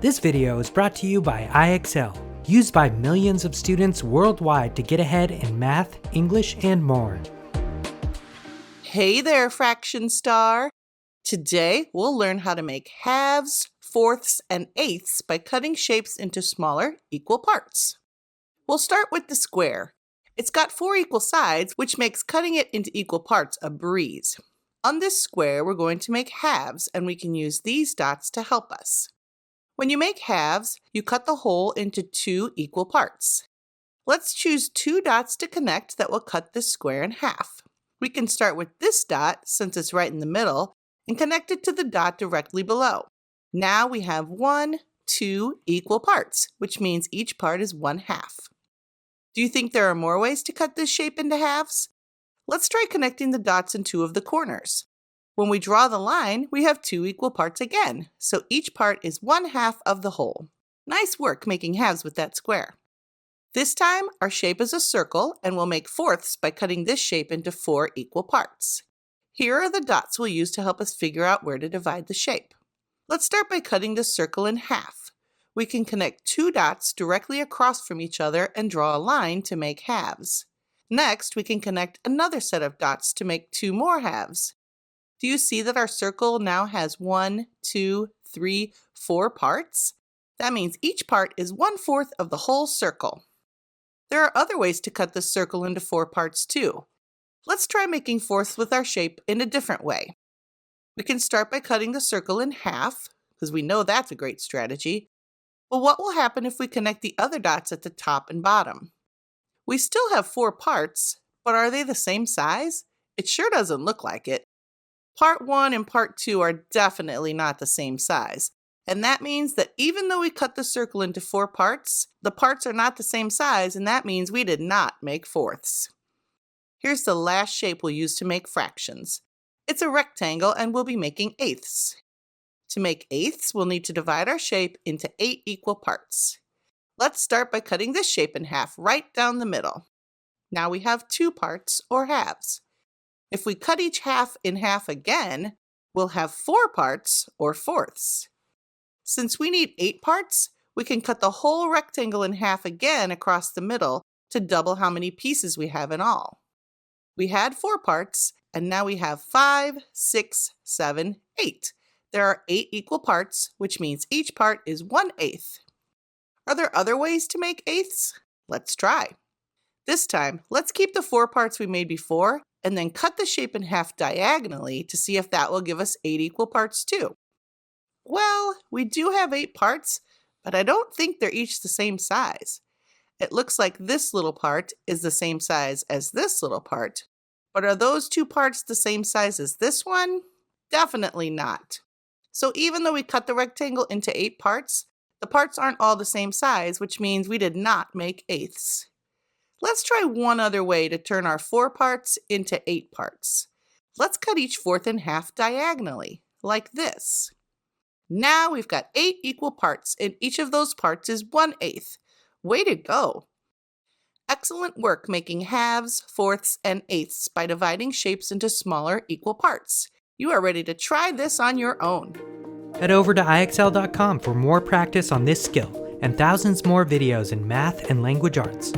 This video is brought to you by IXL, used by millions of students worldwide to get ahead in math, English, and more. Hey there, fraction star! Today, we'll learn how to make halves, fourths, and eighths by cutting shapes into smaller, equal parts. We'll start with the square. It's got 4 equal sides, which makes cutting it into equal parts a breeze. On this square, we're going to make halves, and we can use these dots to help us. When you make halves, you cut the whole into 2 equal parts. Let's choose 2 dots to connect that will cut this square in half. We can start with this dot, since it's right in the middle, and connect it to the dot directly below. Now we have 2 equal parts, which means each part is 1/2. Do you think there are more ways to cut this shape into halves? Let's try connecting the dots in 2 of the corners. When we draw the line, we have 2 equal parts again, so each part is 1/2 of the whole. Nice work making halves with that square. This time, our shape is a circle, and we'll make fourths by cutting this shape into 4 equal parts. Here are the dots we'll use to help us figure out where to divide the shape. Let's start by cutting the circle in half. We can connect 2 dots directly across from each other and draw a line to make halves. Next, we can connect another set of dots to make 2 more halves. Do you see that our circle now has 1, 2, 3, 4 parts? That means each part is 1/4 of the whole circle. There are other ways to cut this circle into 4 parts too. Let's try making fourths with our shape in a different way. We can start by cutting the circle in half, because we know that's a great strategy. But what will happen if we connect the other dots at the top and bottom? We still have 4 parts, but are they the same size? It sure doesn't look like it. Part 1 and Part 2 are definitely not the same size, and that means that even though we cut the circle into 4 parts, the parts are not the same size, and that means we did not make fourths. Here's the last shape we'll use to make fractions. It's a rectangle, and we'll be making eighths. To make eighths, we'll need to divide our shape into 8 equal parts. Let's start by cutting this shape in half right down the middle. Now we have 2 parts, or halves. If we cut each half in half again, we'll have 4 parts, or fourths. Since we need 8 parts, we can cut the whole rectangle in half again across the middle to double how many pieces we have in all. We had 4 parts, and now we have 5, 6, 7, 8. There are 8 equal parts, which means each part is 1/8. Are there other ways to make eighths? Let's try. This time, let's keep the 4 parts we made before, and then cut the shape in half diagonally to see if that will give us 8 equal parts too. Well, we do have 8 parts, but I don't think they're each the same size. It looks like this little part is the same size as this little part, but are those 2 parts the same size as this one? Definitely not. So even though we cut the rectangle into 8 parts, the parts aren't all the same size, which means we did not make eighths. Let's try one other way to turn our 4 parts into 8 parts. Let's cut each fourth in half diagonally, like this. Now we've got 8 equal parts, and each of those parts is 1/8. Way to go! Excellent work making halves, fourths, and eighths by dividing shapes into smaller equal parts. You are ready to try this on your own. Head over to IXL.com for more practice on this skill and thousands more videos in math and language arts.